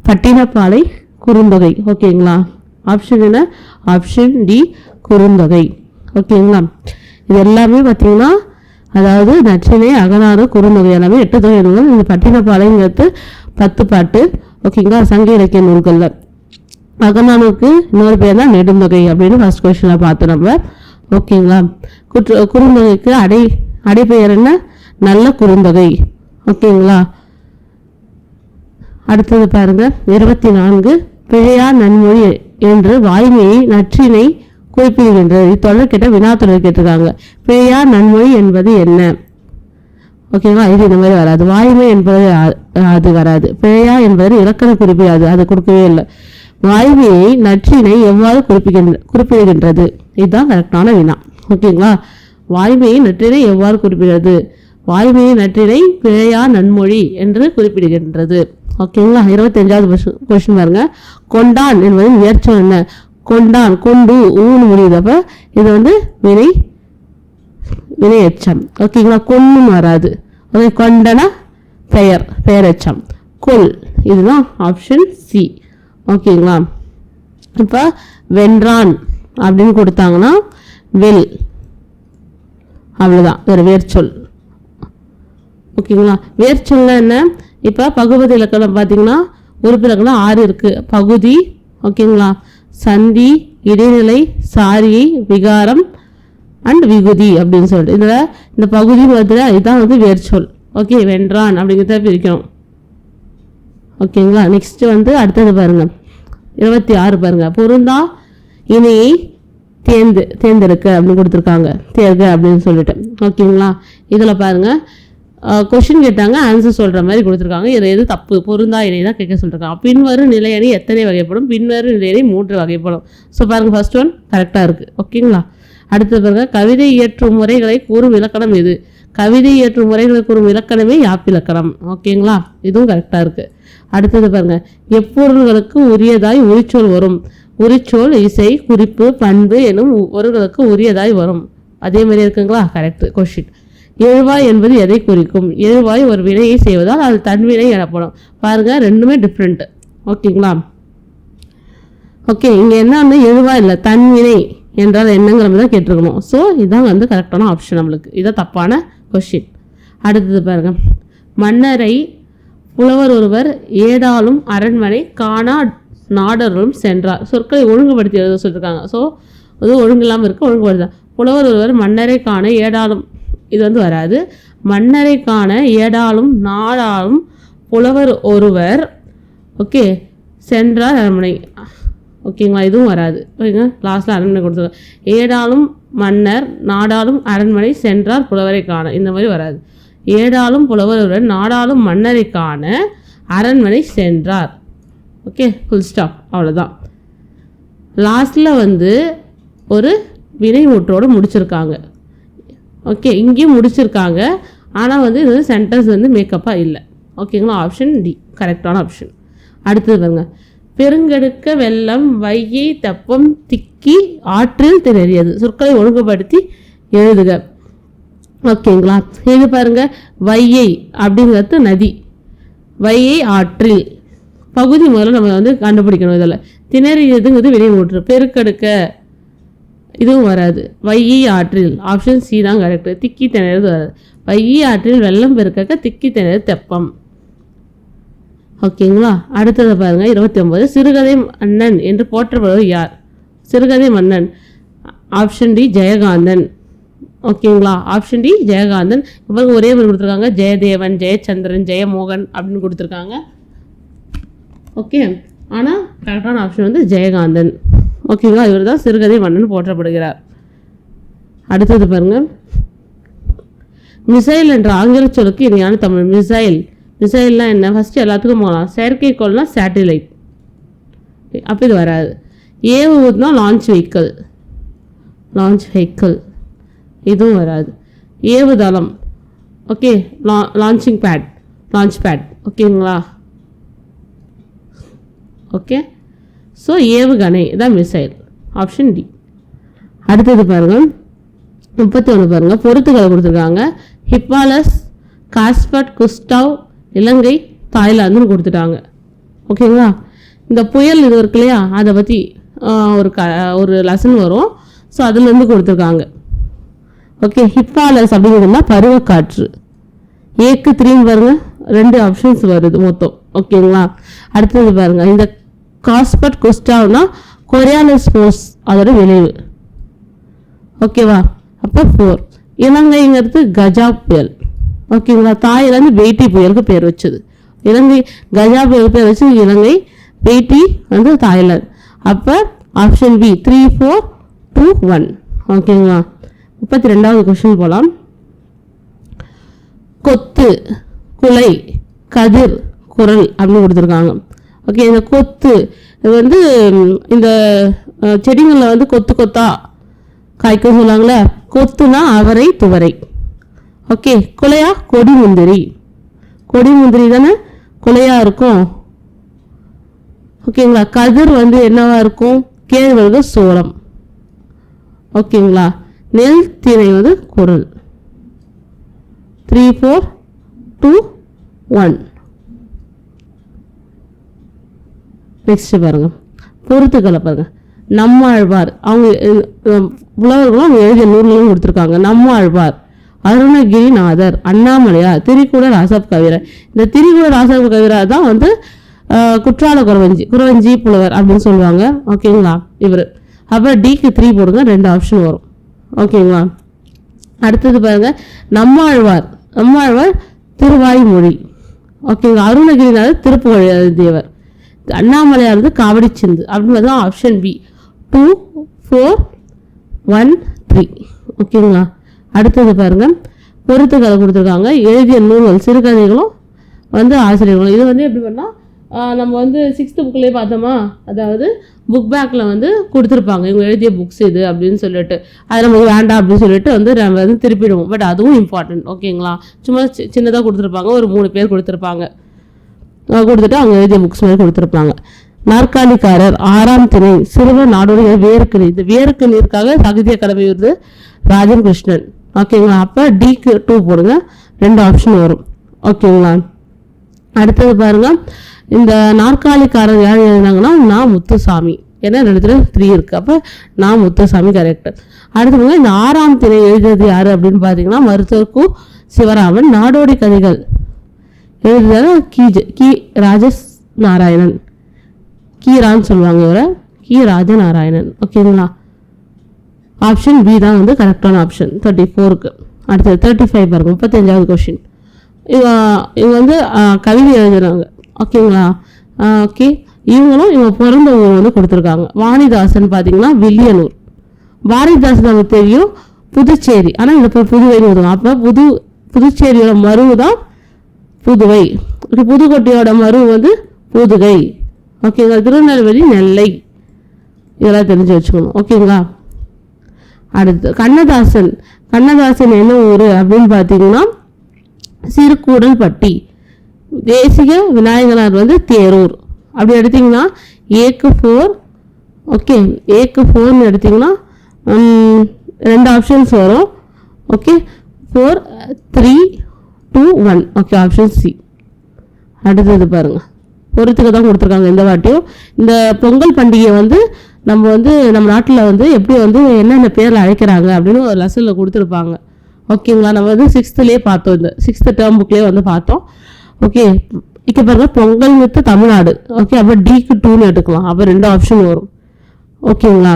A: பட்டினப்பாலை, குறுந்தொகை. ஓகேங்களா, ஆப்ஷன் என்ன, ஆப்ஷன் டி குறுந்தொகை. ஓகேங்களா, இது எல்லாமே பார்த்தீங்கன்னா அதாவது நற்றிணை, அகநானூறு, குறுந்தொகை எல்லாமே 8 தொகை நூல்கள். இந்த பட்டினப்பாலைங்கிறது 10 பாட்டு. ஓகேங்களா, சங்க இலக்கிய நூல்களில். அகநானூருக்கு இன்னொரு பேர் தான் நெடுந்தொகை அப்படின்னு ஃபர்ஸ்ட் கொஸ்டினில் பார்த்தோம் நம்ம. ஓகேங்களா, குறுந்தொகைக்கு அடைப்பெயர் என்ன, நல்ல குறுந்தொகை. ஓகேங்களா, அடுத்தது பாருங்க 24 பிழையா நன்மொழி என்று வாய்மையை நற்றினை குறிப்பிடுகின்றது. தொடர் கேட்ட வினாத்தொடர் கேட்டிருக்காங்க. பிழையா நன்மொழி என்பது என்ன? ஓகேங்களா, இது இந்த மாதிரி வராது. வாய்மை என்பது அது வராது. பிழையா என்பது இலக்கண குறிப்பிடாது, அது கொடுக்கவே இல்லை. வாய்மையை நற்றினை எவ்வாறு குறிப்பிடுகின்றது, இதுதான் கரெக்டான வினா. ஓகேங்களா, வாய்மையை நற்றினை எவ்வாறு குறிப்பிடுகிறது, வாய்மையை நற்றினை பிழையா நன்மொழி என்று குறிப்பிடுகின்றது. ஓகேங்களா, 25வது கொஸ்டின் பாருங்க. கொண்டான் என்பது வியர்ச்சம் என்ன? கொண்டான், கொண்டு ஊன்னு முடியுது. அப்ப இது வந்து வினை எச்சம். ஓகேங்களா, கொன்னும் வராது. ஓகே, கொண்டனா பெயரெச்சம். கொல், இதுதான் ஆப்ஷன் சி. ஓகேங்களா, இப்போ வென்றான் அப்படின்னு கொடுத்தாங்கன்னா வெல், அவ்வளோதான், ஒரு வேர்ச்சொல். ஓகேங்களா, வேர்ச்சொல்னா என்ன? இப்போ பகுபதி இலக்கணம் பார்த்தீங்கன்னா உறுப்பு இலக்கணம் 6 இருக்குது. பகுதி, ஓகேங்களா, சந்தி, இடைநிலை, சாரியை, விகாரம் அண்ட் விகுதி அப்படின்னு சொல்லிட்டு இதில் இந்த பகுதி மாதிரி இதுதான் வந்து வேர்ச்சொல். ஓகே, வென்றான் அப்படிங்கிறத பிரிக்கணும். ஓகேங்களா, நெக்ஸ்ட் வந்து அடுத்தது பாருங்க 26 பாருங்க. பொருந்தா இணையை தேர்ந்தெடுக்க அப்படின்னு கொடுத்துருக்காங்க, தேர்க அப்படின்னு சொல்லிட்டு. ஓகேங்களா, இதில் பாருங்க கொஸ்டின் கேட்டாங்க, ஆன்சர் சொல்கிற மாதிரி கொடுத்துருக்காங்க. இது எது தப்பு, பொருந்தா இணை தான் கேட்க சொல்லியிருக்காங்க. பின்வரும் நிலையணி எத்தனை வகைப்படும்? பின்வரும் நிலையணி 3 வகைப்படும். ஸோ பாருங்கள், ஃபர்ஸ்ட் ஒன் கரெக்டாக இருக்குது. ஓகேங்களா, அடுத்தது பாருங்க, கவிதை இயற்றும் முறைகளை கூறும் இலக்கணம் எது? கவிதை இயற்றும் முறைகளை கூறும் இலக்கணமே யாப்பிலக்கணம். ஓகேங்களா, இதுவும் கரெக்டாக இருக்குது. அடுத்தது பாருங்க, எப்பொருள்களுக்கு உரியதாய் உரிச்சொல் வரும்? உரிச்சொல் இசை, குறிப்பு, பண்பு எனும் பொருள்களுக்கு உரியதாய் வரும். அதே மாதிரி இருக்குங்களா, கரெக்ட் கொஸ்டின். எழுவாய் என்பது எதை குறிக்கும்? எழுவாய் ஒரு வினையை செய்வதால் அது தன்வினை எனப்படும். பாருங்க, ரெண்டுமே டிஃப்ரெண்ட். ஓகேங்களா, ஓகே, இங்கே என்ன எழுவாய் இல்லை, தன்வினை என்றால் என்னங்கிற மாதிரி தான் கேட்டிருக்கணும். ஸோ இதுதான் வந்து கரெக்டான ஆப்ஷன் நம்மளுக்கு. இதான் தப்பான கொஸ்டின். அடுத்தது பாருங்க, மன்னரை புலவர் ஒருவர் ஏடாலும் அரண்மனை காணா நாடர்களும் சென்றார். சொற்களை ஒழுங்குபடுத்தி எழுத சொல்லியிருக்காங்க. ஸோ அது ஒழுங்கு இல்லாமல் இருக்குது, ஒழுங்குபடுத்த. புலவர் ஒருவர் மன்னரை காண ஏடாலும், இது வந்து வராது. மன்னரை காண ஏடாலும் நாடாலும் புலவர் ஒருவர், ஓகே, சென்றார் அரண்மனை. ஓகேங்களா, இதுவும் வராது. ஓகேங்க, லாஸ்ட்டில் அரண்மனை கொடுத்துருக்காங்க. ஏடாலும் மன்னர், நாடாலும் அரண்மனை, சென்றார் புலவரை காண, இந்த மாதிரி வராது. ஏடாலும் புலவர் ஒருவர், நாடாலும் மன்னரை காண, அரண்மனை சென்றார். ஓகே, ஃபுல் ஸ்டாப், அவ்வளோதான். லாஸ்ட்டில் வந்து ஒரு வினை முற்றோடு முடிச்சிருக்காங்க. ஓகே, இங்கேயும் முடிச்சிருக்காங்க. ஆனால் வந்து இது சென்டென்ஸ் வந்து மேக்கப்பாக இல்லை. ஓகேங்களா, ஆப்ஷன் டி கரெக்டான ஆப்ஷன். அடுத்தது பாருங்க, பெருங்கெடுக்க வெள்ளம் வையை தெப்பம் திக்கி ஆற்றில் திணறியது. சொற்களை ஒழுங்குபடுத்தி எழுதுக. ஓகேங்களா, இது பாருங்க, வையை அப்படிங்கிறது நதி, வையை ஆற்றில் பகுதி முதல்ல நம்ம வந்து கண்டுபிடிக்கணும். இதில் திணறியதுங்கிறது வினைமுற்று. பெருக்கெடுக்க இதுவும் வராது. வையை ஆற்றில், ஆப்ஷன் சி தான் கரெக்ட். திக்கி திணறது வராது. வையை ஆற்றில் வெள்ளம் பெருக்க திக்கி திணறது தெப்பம். ஓகேங்களா, அடுத்தது பாருங்க 29. சிறுகதை மன்னன் என்று போற்றப்படுவது யார்? சிறுகதை மன்னன், ஆப்ஷன் டி ஜெயகாந்தன். ஓகேங்களா, ஆப்ஷன் டி ஜெயகாந்தன். இப்போ ஒரே மாதிரி கொடுத்துருக்காங்க, ஜெயதேவன், ஜெயச்சந்திரன், ஜெயமோகன் அப்படின்னு கொடுத்துருக்காங்க. ஓகே, ஆனால் கரெக்டான ஆப்ஷன் வந்து ஜெயகாந்தன். ஓகேங்களா, இவர் தான் சிறுகதை மன்னன் போற்றப்படுகிறார். அடுத்தது பாருங்க, மிசைல் என்ற ஆங்கில சொல்லுக்கு இணையான தமிழ். மிசைல், மிசைல்லாம் என்ன? ஃபஸ்ட்டு எல்லாத்துக்கும் போகலாம். செயற்கைக்கோள்னா சேட்டிலைட், அப்போ இது வராது. ஏவுனா லான்ச் வெஹிக்கிள், லான்ச் வெஹிக்கிள், இதுவும் வராது. ஏவுதளம், okay, launching pad, launch pad. ஓகேங்களா? ஓகே. ஸோ ஏவுகணை தான் மிசைல். Option D. அடுத்தது பாருங்கள் 31 பாருங்கள். பொறுத்துக்களை கொடுத்துருக்காங்க. ஹிப்பாலஸ், காஸ்பட், குஸ்டாவ், இலங்கை, தாய்லாந்துன்னு கொடுத்துட்டாங்க. ஓகேங்களா? இந்த புயல் இது இருக்கு இல்லையா, அதை பற்றி ஒரு லெசன் வரும். ஸோ அதுலேருந்து கொடுத்துருக்காங்க. ஓகே. ஹிப்பாலஸ் அப்படிங்கிறதுனா பருவக்காற்று. ஏக்கு 3 பாருங்கள், 2 ஆப்ஷன்ஸ் வருது மொத்தம். ஓகேங்களா? அடுத்தது பாருங்கள், இந்த காஸ்பட் குஸ்டாவ்னா கொரியாலிஸ் ஃபோர்ஸ் அதோட விளைவு. ஓகேவா? அப்போ 4. இலங்கைங்கிறது கஜா புயல். ஓகேங்களா? தாய்லாந்து பெய்ட்டி புயலுக்கு பேர் வச்சது. இலங்கை கஜா புயலுக்கு பேர் வச்சு இலங்கை, பெய்ட்டி வந்து தாய்லாந்து. அப்போ ஆப்ஷன் பி 3, 4, 2, 1. ஓகேங்களா? 32வது கொஸ்டின் போகலாம். கொத்து, குலை, கதிர், குரல் அப்படின்னு கொடுத்துருக்காங்க. ஓகே. இந்த கொத்து இது வந்து இந்த செடிகளில் வந்து கொத்து கொத்தா காய்க்கும் சொல்லுவாங்களே, கொத்துனா அவரை, துவரை. ஓகே. குலையா கொடி முந்திரி. கொடி முந்திரி தானே குலையா இருக்கும். ஓகேங்களா? கதிர் வந்து என்னவா இருக்கும்? கேழ்வரகு, சோளம். ஓகேங்களா? நெல் திணை வந்து குரல். 3, 4, 2, 1. நெக்ஸ்ட் பாருங்க, பொறுத்துக்களை பாருங்க. நம்மாழ்வார் அவங்க புலவர்களும் அவங்க எழுதிய நூல்களும் கொடுத்துருக்காங்க. நம்மாழ்வார், அருணகிரிநாதர், அண்ணாமலையார், திரிகூட ராசப் கவிரர். இந்த திரிகூட ராசப் கவிரர் தான் வந்து குற்றால குறவஞ்சி புலவர் அப்படின்னு சொல்லுவாங்க. ஓகேங்களா? இவர். அப்போ டிக்கு 3 போடுங்க, 2 ஆப்ஷன் வரும். ஓகேங்களா? அடுத்தது பாருங்க, நம்மாழ்வார் திருவாய்மொழி. ஓகேங்களா? அருணகிரிநாதர் திருப்புகழ் எழுதியவர். அண்ணாமலையார் வந்து காவடி சிந்து அப்படின்றது ஆப்ஷன் பி 2, 4, 1, 3. ஓகேங்களா? அடுத்தது பாருங்க, பொறுத்துக்களை கொடுத்துருக்காங்க. எழுதிய நூல்கள் சிறுகதைகளும் வந்து ஆசிரியர்களும். இது வந்து எப்படி பண்ணால் நம்ம வந்து 6th புக்லேயே பார்த்தோமா, அதாவது புக் பேக்கில் வந்து கொடுத்துருப்பாங்க இவங்க எழுதிய புக்ஸ் இது அப்படின்னு சொல்லிட்டு. அது நமக்கு வேண்டாம் அப்படின்னு சொல்லிட்டு வந்து நம்ம வந்து திருப்பிடுவோம். பட் அதுவும் இம்பார்ட்டன்ட். ஓகேங்களா? சும்மா சின்னதாக கொடுத்துருப்பாங்க, ஒரு 3 பேர் கொடுத்துருப்பாங்க. கொடுத்துட்டு அவங்க எழுதிய புக்ஸ் மாதிரி கொடுத்துருப்பாங்க. நாற்காலிக்காரர், 6ஆம் திணை, சிறுவர் நாடோடி, வேருக்கு நீர். இந்த வேருக்கு நீருக்காக சாகித்ய அகாடமி விருது ராஜன் கிருஷ்ணன். ஓகேங்களா? அப்போ டிக்கு 2 போடுங்க, 2 ஆப்ஷன் வரும். ஓகேங்களா? அடுத்தது பாருங்க, இந்த நாற்காலிக்காரர் யார் எழுதினாங்கன்னா நான் முத்துசாமி. ஏன்னா 3 இருக்கு. அப்போ நான் முத்துசாமி கரெக்ட். அடுத்து இந்த 6ஆம் திணை எழுதியது யாரு அப்படின்னு பார்த்தீங்கன்னா மருத்துவர் கு. சிவராமன். நாடோடி கதைகள் எழுதுறது கி. ராஜநாராயணன். கீரான்னு சொல்லுவாங்க இவரை, கி. ராஜநாராயணன். ஓகேங்களா? ஆப்ஷன் பி தான் வந்து கரெக்டான ஆப்ஷன் 34க்கு. அடுத்தது 35 பாருங்க, 35வது கொஸ்டின். இவங்க வந்து கவிதை எழுதுறாங்க. ஓகேங்களா? ஓகே. இவங்க பிறந்த ஊர் வந்து கொடுத்துருக்காங்க. வாணிதாசன் பார்த்தீங்கன்னா வில்லியனூர். பாரதிதாசன் நமக்கு தெரியும் புதுச்சேரி, ஆனால் இந்த புதுவைன்னு வருவாங்க. அப்போ புதுச்சேரியோட மருவு தான் புதுவை. புதுக்கோட்டையோட மருவு வந்து புதுகை. ஓகேங்களா? திருநெல்வேலி, நெல்லை. இதெல்லாம் தெரிஞ்சு வச்சுக்கணும். ஓகேங்களா? அடுத்து கண்ணதாசன் என்ன ஊர் அப்படின்னு பார்த்தீங்கன்னா சிறுகூடல்பட்டி. தேசிக விநாயகனார் வந்து தேரூர். அப்படி எடுத்திங்கன்னா ஏக்கு 4. ஓகே. ஏக்கு 4ன்னு எடுத்திங்கன்னா 2 ஆப்ஷன்ஸ் வரும். ஓகே. 4, 3, 2, 1. ஓகே. Option C. அடுத்தது பாருங்கள், பொறுத்துக்கு தான் கொடுத்துருக்காங்க இந்த வாட்டியும். இந்த பொங்கல் பண்டிகை வந்து நம்ம நாட்டில் வந்து எப்படி வந்து என்னென்ன பேரில் அழைக்கிறாங்க அப்படின்னு ஒரு லெசனில் கொடுத்துருப்பாங்க. ஓகேங்களா? நம்ம வந்து 6thலேயே பார்த்தோம், இந்த 6th டேர்ம் புக்லேயே வந்து பார்த்தோம். ஓகே. இப்போ பாருங்க, பொங்கல் வித்து தமிழ்நாடு. ஓகே. அப்போ டிக்கு 2ன்னு எடுக்கலாம். அப்போ 2 ஆப்ஷன் வரும். ஓகேங்களா?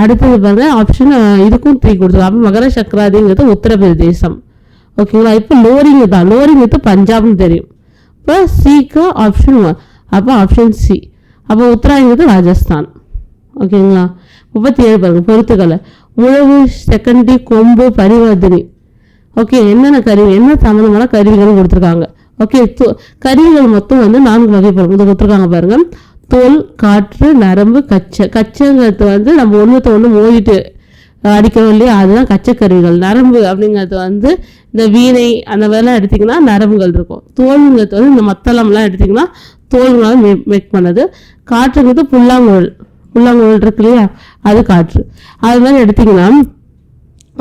A: அடுத்தது பாருங்க, ஆப்ஷன் இதுக்கும் 3 கொடுத்துருக்காங்க. அப்போ மகர சக்கராதிங்கிறது உத்தரப்பிரதேசம். ஓகேங்களா? இப்போ லோரிங் வித்து பஞ்சாப்னு தெரியும். இப்போ சிக்கு ஆப்ஷன் 1. அப்போ ஆப்ஷன் சி. அப்போ உத்தராயங்கிறது ராஜஸ்தான். ஓகேங்களா? 37 பாருங்க, பொறுத்துக்களை. உழவு, செகண்டரி, கொம்பு, பரிவர்த்தனை. ஓகே. என்னென்ன சம்பந்தமான கருவிகள் கொடுத்துருக்காங்க. ஓகே. கருவிகள் மொத்தம் வந்து 4 வகைப்படும். இதை கொடுத்துருக்காங்க பாருங்க. தோல், காற்று, நரம்பு, கச்சைங்கிறது வந்து நம்ம ஒன்றுத்த ஒன்று மோதிட்டு அடிக்கிறோம் இல்லையா, அதுதான் கச்சக்கருவிகள். நரம்பு அப்படிங்கிறது வந்து இந்த வீணை அந்த மாதிரிலாம் எடுத்திங்கன்னா நரம்புகள் இருக்கும். தோல்ங்கிறது வந்து இந்த மத்தளம்லாம் எடுத்திங்கன்னா தோல்களால் மேக் பண்ணது. காற்றுங்கிறது புல்லாங்குழல் இருக்கு இல்லையா, அது காற்று. அது மாதிரி எடுத்திங்கன்னா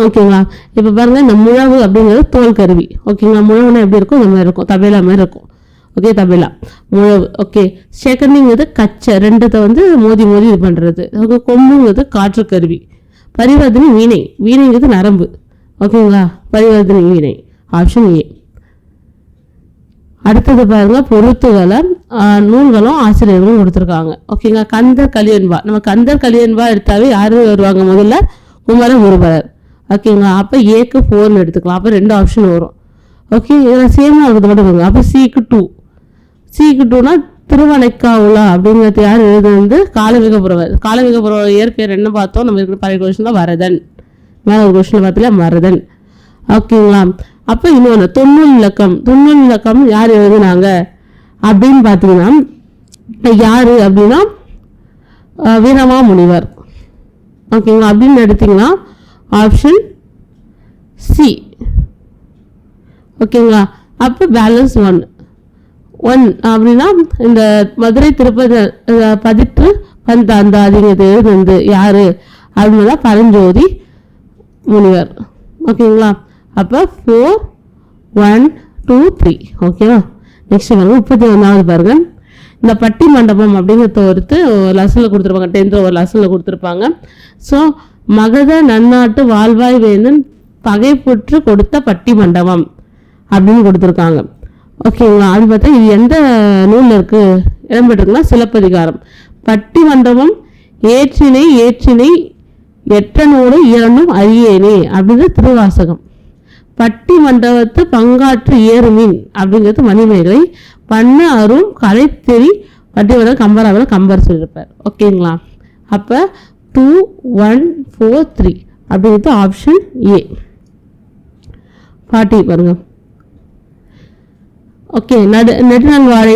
A: ஓகேங்களா. இப்போ பாருங்கள், இந்த முழவு அப்படிங்கிறது தோல் கருவி. ஓகேங்களா. முழவுனா எப்படி இருக்கும், இந்த மாதிரி இருக்கும், தபேலா மாதிரி இருக்கும். ஓகே, தபேலா முழவு. ஓகே, செகண்டிங்கிறது கச்சை, ரெண்டத்தை வந்து மோதி இது பண்ணுறது. ஓகே, கொம்புங்கிறது காற்று கருவி. பரிவர்த்தனை வீணைங்கிறது நரம்பு. ஓகேங்களா, பரிவர்த்தனை வீணை. Option A. அடுத்தது பாருங்க, பொருத்துகளை நூல்களும் ஆசிரியர்களும் கொடுத்துருக்காங்க. ஓகேங்களா. கந்தர் கலியன்பா, நம்ம கந்தர் கலியன்பா எடுத்தாவே யாரு வருவாங்க, முதல்ல குமர குருபரர். ஓகேங்களா. அப்போ ஏக்கு 4 எடுத்துக்கலாம். அப்போ 2 ஆப்ஷன் வரும். ஓகே, இதில் சேமாக இருக்கிறது மட்டும் பாருங்க. அப்போ சிக்கு 2னா திருவனைக்காவுலா அப்படிங்கிறது யார் எழுதுனது, காலமிகப்புறவர். காலமிகப்புறவர் இயற்பெயர் என்ன பார்த்தோம், நம்ம இருக்கிற பழைய கொஸ்டின் தான் வரதன். மேலே ஒரு கொஸ்டின் பார்த்தீங்களா, வரதன். ஓகேங்களா. அப்போ இன்னொன்று தொன்னூல் இலக்கம் யார் எழுதுனாங்க அப்படின்னு பார்த்தீங்கன்னா யார் அப்படின்னா வீரமா முனிவர். ஓகேங்களா. அப்படின்னு எடுத்திங்கன்னா ஆப்ஷன் சி. ஓகேங்களா. அப்போ பேலன்ஸ் 1 அப்படின்னா இந்த மதுரை திருப்பதி பதிற்று பந்தாந்தாதிங்கிறது எழுதுனது யாரு அப்படின்னா பரஞ்சோதி முனிவர். ஓகேங்களா. அப்போ 4 1 2 3. ஓகேவா. நெக்ஸ்ட் பாருங்க, 31வது பாருங்க. இந்த பட்டி மண்டபம் அப்படிங்கிறத ஒரு லெசனில் கொடுத்துருப்பாங்க, 10th ஒரு லெசனில் கொடுத்துருப்பாங்க. ஸோ மகத நன்னாட்டு வாழ்வாய் வேந்தன் பகைப்புற்று கொடுத்த பட்டி மண்டபம் அப்படின்னு கொடுத்துருக்காங்க. ஓகேங்களா. அது பார்த்தா இது எந்த நூலில் இருக்கு இடம்பெற்றிருக்குன்னா சிலப்பதிகாரம். பட்டி மண்டபம் ஏற்றினை எட்ட நூறு இரண்டும் அறியேனே அப்படிங்கிறது திருவாசகம். பட்டி மண்டபத்து பங்காற்று ஏறுமீன் அப்படிங்கிறது மணிமேகலை. பண்ண அரும் கலைத்தெறி பட்டிமன்றம் கம்பர் சொல்லியிருப்பார். ஓகேங்களா. அப்போ 2 1 4 3 அப்படிங்கிறது ஆப்ஷன் ஏ. பாட்டி பாருங்க. ஓகே, நெடுநாள் வாழை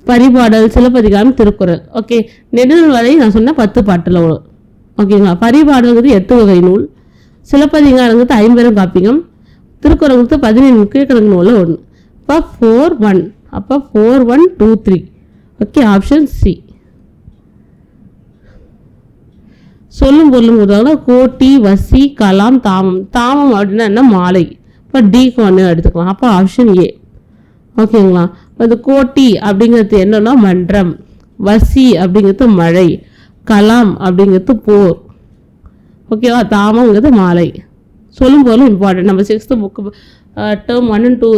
A: பரிபாடல் சிலப்பதிகாரம் திருக்குறள். ஓகே, நெடுநாள் வாழை நான் சொன்ன 10 பாட்டில் வரும். ஓகேங்களா. பரிபாடல்ங்கிறது 8 வகை நூல். சிலப்பதிகாரங்கிறது 50 காப்பியம். திருக்குறளுங்கிறது 17 கீழ்கணக்கு நூலில் 1. அப்போ 4 1. அப்போ 4 1 2 3. Okay, option C. சொல்லும் பொருளும் கொடுத்தாங்கன்னா கோட்டி வசி கலாம் தாமம் அப்படின்னா என்ன, மாலை. இப்போ டிக்கு 1 எடுத்துக்கலாம். அப்போ ஆப்ஷன் ஏ. ஓகேங்களா. இந்த கோட்டி அப்படிங்கிறது என்னன்னா மன்றம், வசி அப்படிங்கிறது மழை, கலாம் அப்படிங்கிறது போர். ஓகேவா. தாமங்கிறது மாலை. சொல்லும் போதும் இம்பார்ட்டன்ட். நம்ம 6th புக்கு டேர்ம் 1 2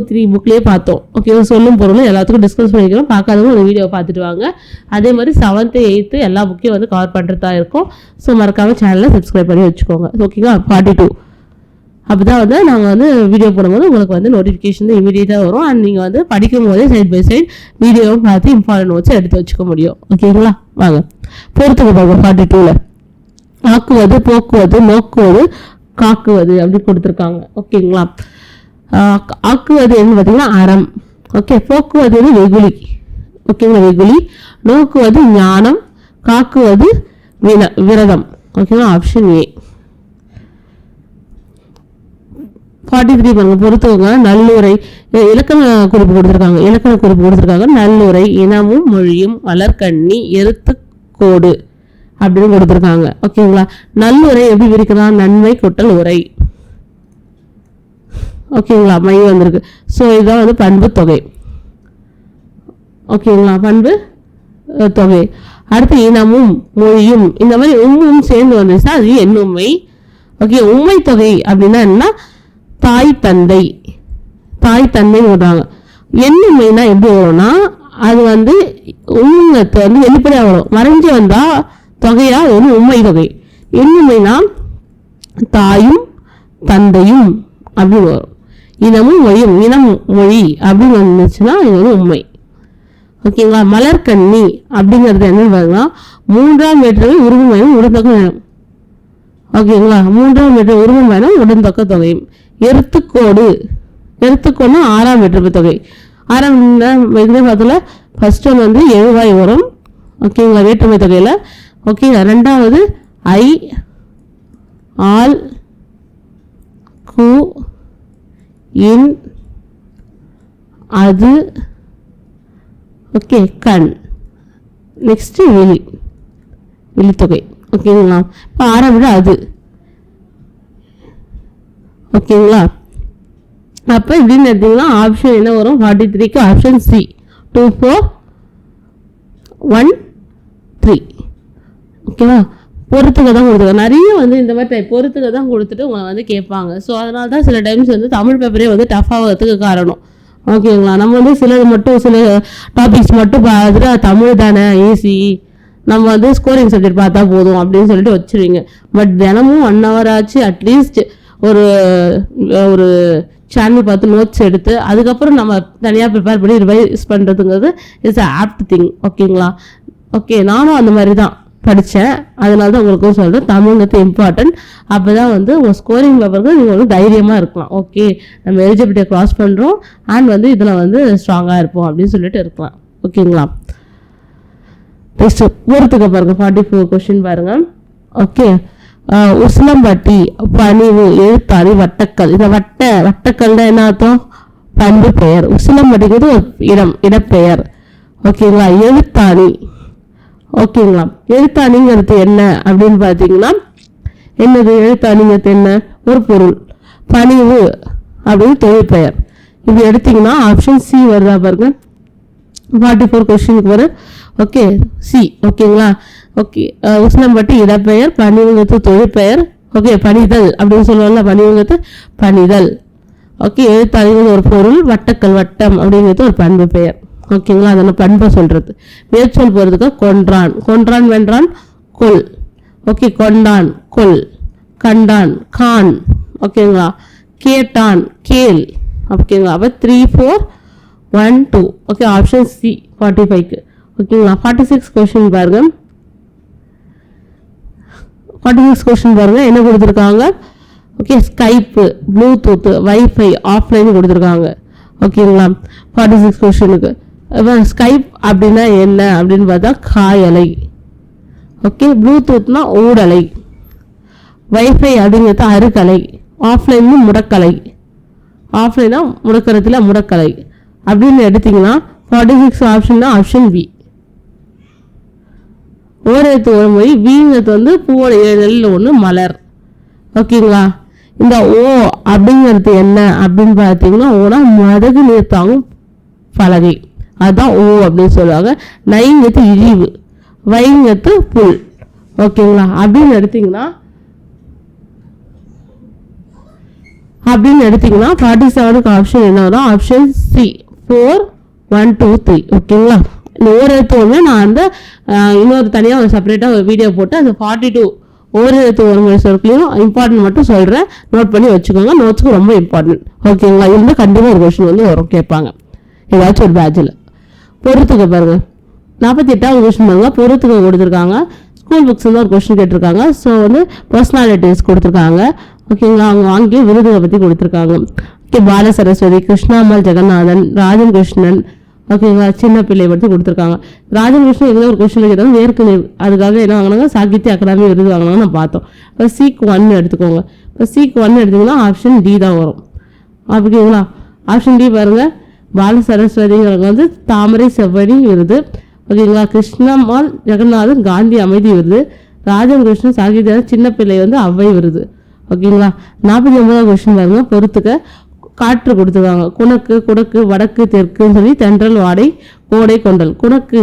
A: 3 புக்லேயே பார்த்தோம். ஓகே, சொல்லும் பொருளும் எல்லாத்துக்கும் டிஸ்கஸ் பண்ணிக்கிறோம். பார்க்காதவங்க ஒரு வீடியோ பார்த்துட்டு வாங்க. அதே மாதிரி 7th 8th எல்லா புக்கையும் வந்து கவர் பண்ணுறதா இருக்கும். ஸோ மறக்காமல் சேனலை சப்ஸ்கிரைப் பண்ணி வச்சுக்கோங்க. ஓகேங்களா. 42 அப்போ தான் வந்து நாங்கள் வந்து வீடியோ போடும்போது உங்களுக்கு வந்து நோட்டிஃபிகேஷன் இமீடியட்டாக வரும். அண்ட் நீங்கள் வந்து படிக்கும் போதே சைட் பை சைட் வீடியோவும் பார்த்து இம்பார்ட்டன்ட் நோட்ஸ் எடுத்து வச்சுக்க முடியும். ஓகேங்களா. வாங்க பொறுத்துக்கு பார்ப்போம். 42ல் ஆக்குவது, போக்குவது, நோக்குவது, காக்குவது அப்படி கொடுத்துருக்காங்க. ஓகேங்களா. ஆக்குவது என்ன பார்த்தீங்கன்னா அறம். ஓகே, போக்குவது வெகுளி. ஓகேங்களா, வெகுளி. நோக்குவது ஞானம், காக்குவது விரதம். ஓகேங்களா, ஆப்ஷன் ஏ. 43 பாருங்க, பொறுத்தவங்க நல்லுரை இலக்கண குறிப்பு கொடுத்துருக்காங்க. நல்லுரை இனமும் மொழியும் வளர்கண்ணி எருத்து கோடு அப்படின்னு கொடுத்துருக்காங்க. ஓகேங்களா. நல்லுரை எப்படி விரிக்கலாம், நன்மை கொட்டல் உரை. ஓகேங்களா, மை வந்திருக்கு. ஸோ இதுதான் வந்து பண்பு தொகை. ஓகேங்களா, பண்பு தொகை. அடுத்து இனமும் மொழியும் இந்த மாதிரி உம்மும் சேர்ந்து வந்துச்சுன்னா அது எண்ணுமை. ஓகே, உண்மை தொகை அப்படின்னா என்ன, தாய் தந்தை சொல்றாங்க. எண்ணுமைனா எப்படி வரும்னா அது வந்து உண்மத்தை வந்து வெளிப்படையாக வரும். மறைஞ்சு வந்தா தொகையா ஒரு உண்மை தொகை. எண்ணுமைனா தாயும் தந்தையும் அப்படின்னு வரும். இனமும் மொழியும், இனம் மொழி அப்படின்னு வந்துச்சுன்னா இது வந்து உண்மை. ஓகேங்களா. மலர்கண்ணி அப்படிங்கிறது என்னன்னு பாருங்கன்னா 3ஆம் வேற்றுமை உருவம் வேணும் உடன்தொகை வேணும். ஓகேங்களா. 3ஆம் வேற்றுமை உருவம் வேணும் உடன்தொகை தொகையும். எருத்துக்கோடு 6ஆம் வேற்றுமை தொகை. 6ஆம் இதுலேயே பார்த்தோம்ல ஃபர்ஸ்ட் ஒன் வந்து எழுவாய் வரும். ஓகேங்களா, வேற்றுமை தொகையில். ஓகேங்களா. 2வது ஆல், கு, இன், அது, ஓகே, கண். நெக்ஸ்ட்டு விழி, விழித்தொகை. ஓகேங்களா? இப்போ ஆரம்பிட அது. ஓகேங்களா? அப்போ இப்படின்னு எடுத்தீங்கன்னா ஆப்ஷன் என்ன வரும்? 43க்கு ஆப்ஷன் சி 2 4 1 3. ஓகேவா? பொறுத்துக்க தான் கொடுத்துருக்காங்க. நிறைய வந்து இந்த மாதிரி பொறுத்துக்க தான் கொடுத்துட்டு உங்களை வந்து கேட்பாங்க. ஸோ அதனால தான் சில டைம்ஸ் வந்து தமிழ் பேப்பரே வந்து டஃப் ஆகிறதுக்கு காரணம். ஓகேங்களா? நம்ம வந்து சிலது மட்டும் சில டாபிக்ஸ் மட்டும் பார்த்துட்டு தமிழ் தானே ஈஸி, நம்ம வந்து ஸ்கோரிங் சப்ஜெக்ட் பார்த்தா போதும் அப்படின்னு சொல்லிட்டு வச்சுருவீங்க. பட் தினமும் 1 hour ஆச்சு அட்லீஸ்ட் ஒரு ஒரு சேனல் பார்த்து நோட்ஸ் எடுத்து அதுக்கப்புறம் நம்ம தனியாக ப்ரிப்பேர் பண்ணி ரிவைஸ் பண்ணுறதுங்கிறது இட்ஸ் ஆப்ட் திங். ஓகேங்களா? ஓகே, நானும் அந்த மாதிரி தான் படித்தேன். அதனால தான் உங்களுக்கும் சொல்கிறேன், தமிழ்ங்கிறது இம்பார்ட்டன்ட். அப்போ தான் வந்து உங்கள் ஸ்கோரிங் பேப்பருக்கு நீங்கள் வந்து தைரியமாக இருக்கலாம். ஓகே, நம்ம எலிஜிபிலிட்டியை க்ராஸ் பண்ணுறோம் அண்ட் வந்து இதில் வந்து ஸ்ட்ராங்காக இருப்போம் அப்படின்னு சொல்லிட்டு இருக்கலாம். ஓகேங்களா? நெக்ஸ்ட் பொறுத்துக்க பாருங்கள். 44 கொஸ்டின் பாருங்கள். ஓகே, உசிலம்பட்டி, பணிவு, எழுத்தாணி, வட்டக்கல். இந்த வட்டக்கல்னா என்ன அர்த்தம்? பண்பு பெயர். உசிலம்பட்டிங்கிறது ஒரு இடப்பெயர். ஓகேங்களா? எழுத்தாணி. ஓகேங்களா? எழுத்தாணிங்கிறது என்ன அப்படின்னு பார்த்தீங்கன்னா என்னது? எழுத்தாணிங்கிறது என்ன? ஒரு பொருள். பணிவு அப்படின்னு தொழில் பெயர். இப்படி எடுத்தீங்கன்னா ஆப்ஷன் சி வருதா பாருங்க. 44 கொஸ்டினுக்கு வரும். Okay, C. ஓகேங்களா? ஓகே, உசிலம்பட்டி இடப்பெயர், பணிவுங்கிறது தொழிற்பெயர். ஓகே, பணிதல் அப்படின்னு சொல்லுவாங்கல்ல, பணிவுங்கிறது பணிதல். ஓகே, எழுத்தாணிங்கிறது ஒரு பொருள், வட்டக்கல் வட்டம் அப்படிங்கிறது ஒரு பண்பு பெயர். ஓகேங்களா? அதனால் பண்பை சொல்கிறது. மேற்சொல் போகிறதுக்கு கொன்றான், கொன்றான் வென்றான் கொல். ஓகே, கொண்டான் கொல், கண்டான் கான். ஓகேங்களா? கேட்டான் கேள். ஓகேங்களா? அப்போ 3 4 1 2. ஓகே, ஆப்ஷன் சி 45க்கு. ஓகேங்களா? 46 கொஸ்டின் பாருங்க. 46 கொஸ்டின் பாருங்க என்ன கொடுத்துருக்காங்க. Okay, Skype, Bluetooth, wifi, offline கொடுத்துருக்காங்க. ஓகேங்களா? 46 கொஸ்டினுக்கு இப்போ ஸ்கைப் அப்படின்னா என்ன அப்படின்னு பார்த்தா காயலை. ஓகே, ப்ளூடூத்னா ஊடலை, வைஃபை அப்படிங்கிறது அறுக்கலை, ஆஃப்லைன்னு முடக்கலை. ஆஃப்லைனா முடக்கிறதுல முடக்கலை அப்படின்னு எடுத்தீங்கன்னா 46 ஆப்ஷன் தான் ஆப்ஷன் பி. ஓரெழுத்து ஒரு மொழி. வீங்கிறது வந்து பூவோட 7 எழுத்துல ஒன்று மலர். ஓகேங்களா? இந்த ஓ அப்படிங்கிறது என்ன அப்படின்னு பார்த்தீங்கன்னா ஓனா மதகு நீர் தாங்கும் பலகை, அதுதான் ஓ அப்படின்னு சொல்லுவாங்க. நைங்கிறது இழிவு, வைங்கிறது புல். ஓகேங்களா? அப்படின்னு எடுத்தீங்கன்னா 47க்கு ஆப்ஷன் என்ன வரும்? Option C 4 1 2 3. ஓகேங்களா? இந்த ஓரெழுத்து ஒன்று நான் வந்து இன்னொரு தனியாக ஒரு செப்பரேட்டாக ஒரு வீடியோ போட்டு அந்த 42 ஓரெழுத்து ஒரு மொழி சொற்களையும் இம்பார்ட்டன்ட் மட்டும் சொல்கிறேன், நோட் பண்ணி வச்சுக்கோங்க. நோட்ஸுக்கு ரொம்ப இம்பார்ட்டன்ட். ஓகேங்களா? இருந்தால் கண்டிப்பாக ஒரு கொஸ்டின் வந்து வரும், கேட்பாங்க ஏதாச்சும் ஒரு பேட்சில். பொறுத்துக்க பாருங்க. 48வது கொஸ்டின் பாருங்க. பொறுத்துக்க கொடுத்துருக்காங்க. ஸ்கூல் புக்ஸ் வந்து ஒரு கொஸ்டின் கேட்டிருக்காங்க. ஸோ வந்து பர்சனாலிட்டிஸ் கொடுத்துருக்காங்க. ஓகேங்களா? அவங்க வாங்கிய விருதுகளை பற்றி கொடுத்துருக்காங்க. ஓகே, பால சரஸ்வதி, கிருஷ்ணாமல் ஜெகநாதன், ராஜன் கிருஷ்ணன். ஓகேங்களா? சின்ன பிள்ளை பற்றி கொடுத்துருக்காங்க. ராஜன் கிருஷ்ணன் எங்கே ஒரு கொஸ்டின் கேட்டாங்க, வேர்க்கு நீர். அதுக்காக என்ன வாங்கினாங்க? சாகித்ய அகாடமி விருது வாங்கினாங்க நான் பார்த்தோம். இப்போ சீக் 1 எடுத்துக்கோங்க. இப்போ சீக் 1 எடுத்திங்கன்னா ஆப்ஷன் டி தான் வரும். ஓகேங்களா? ஆப்ஷன் டி பாருங்கள். பால சரஸ்வதிங்கிறவங்க வந்து தாமரை செவ்வடி விருது. ஓகேங்களா? கிருஷ்ணம்மாள் ஜெகநாதன் காந்தி அமைதி விருது. ராஜன் கிருஷ்ணன் சாகித்ய சின்ன பிள்ளை வந்து அவ்வை விருது. ஓகேங்களா? 49வது கொஸ்டின் பாருங்க. பொறுத்துக்க காற்று கொடுத்துருக்காங்க. குணக்கு, குடக்கு, வடக்கு, தெற்குன்னு சொல்லி தென்றல், வாடை, கோடை, கொண்டல். குணக்கு.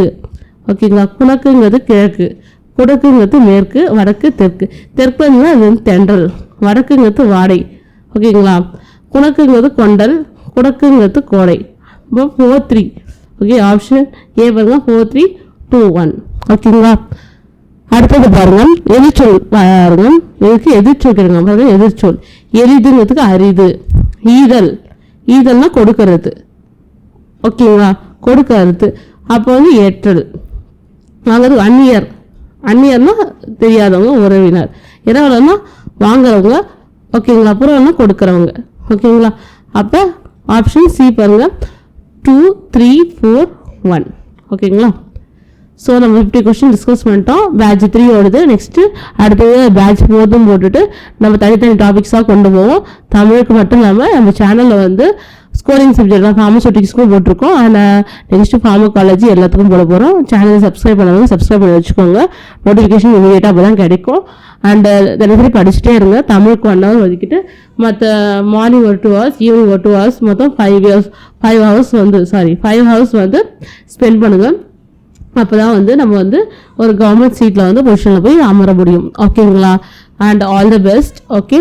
A: ஓகேங்களா? குணக்குங்கிறது கிழக்கு, குடக்குங்கிறது மேற்கு, வடக்கு, தெற்கு. தெற்குங்கிறது அது வந்து தென்றல், வடக்குங்கிறது வாடை. ஓகேங்களா? குணக்குங்கிறது கொண்டல், குடக்குங்கிறது கோடை. இப்போ 4 3. ஓகே, ஆப்ஷன் ஏ பாருங்க. 4 3 2 1. ஓகேங்களா? அடுத்தது பாருங்க. எதிர்ச்சொல் பாருங்க. இதுக்கு எதிர்ச்சொல் கேட்குங்க பாருங்க. எதிர்ச்சொல். எளிதுங்கிறதுக்கு அரிது. ஈதல், ஈதல்னா கொடுக்கறது. ஓகேங்களா? கொடுக்கறது. அப்போ வந்து ஏற்றல். வாங்கிறது அந்நியர். அந்நியர்னா தெரியாதவங்க, உறவினர். இரவலன்னா வாங்குறவங்க. ஓகேங்களா? புறவன்னா கொடுக்குறவங்க. ஓகேங்களா? அப்போ ஆப்ஷன் சி பாருங்க. 2 3 4 1. ஓகேங்களா? ஸோ நம்ம 50 கொஸ்டின் டிஸ்கஸ் பண்ணிட்டோம். பேட்ச் 3 ஓடுது. நெக்ஸ்ட்டு அடுத்தது பேட்ச் 4 போட்டுட்டு நம்ம தனித்தனி டாபிக்ஸாக கொண்டு போவோம். தமிழுக்கு மட்டும் இல்லாமல் நம்ம சேனலில் வந்து ஸ்கோரிங் சப்ஜெக்ட் தான் ஃபார்மசூட்டிக்ஸ்க்கும் போட்டிருக்கோம். அண்ட் நெக்ஸ்ட்டு ஃபார்மகாலஜி எல்லாத்துக்கும் போட போகிறோம். சேனலை சப்ஸ்கிரைப் பண்ணாலும் சப்ஸ்கிரைப் பண்ணி வச்சுக்கோங்க. நோட்டிஃபிகேஷன் இமீடியட்டாக அப்போ தான் கிடைக்கும். அண்டு தினசரி படிச்சுட்டே இருங்க. தமிழுக்கு 1 hour ஒதுக்கிட்டு மற்ற மார்னிங் ஒரு 2 hours, ஈவினிங் ஒரு 2 hours, மொத்தம் 5 hours வந்து ஸ்பெண்ட் பண்ணுங்கள். அப்போ தான் வந்து நம்ம வந்து ஒரு கவர்மெண்ட் சீட்டில் வந்து பொசிஷனில் போய் அமர முடியும். ஓகேங்களா? And all the best. Okay,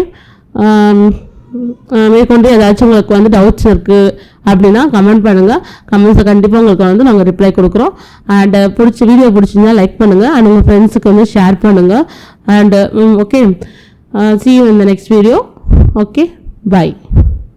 A: மேற்கொண்டு ஏதாச்சும் உங்களுக்கு வந்து டவுட்ஸ் இருக்குது அப்படின்னா கமெண்ட் பண்ணுங்கள். கமெண்ட்ஸில் கண்டிப்பாக உங்களுக்கு வந்து நாங்கள் ரிப்ளை கொடுக்குறோம். அண்ட் வீடியோ பிடிச்சிருந்தா லைக் பண்ணுங்கள். அண்ட் உங்கள் ஃப்ரெண்ட்ஸுக்கு வந்து ஷேர் பண்ணுங்கள். And okay, see you in the next video. Okay, bye.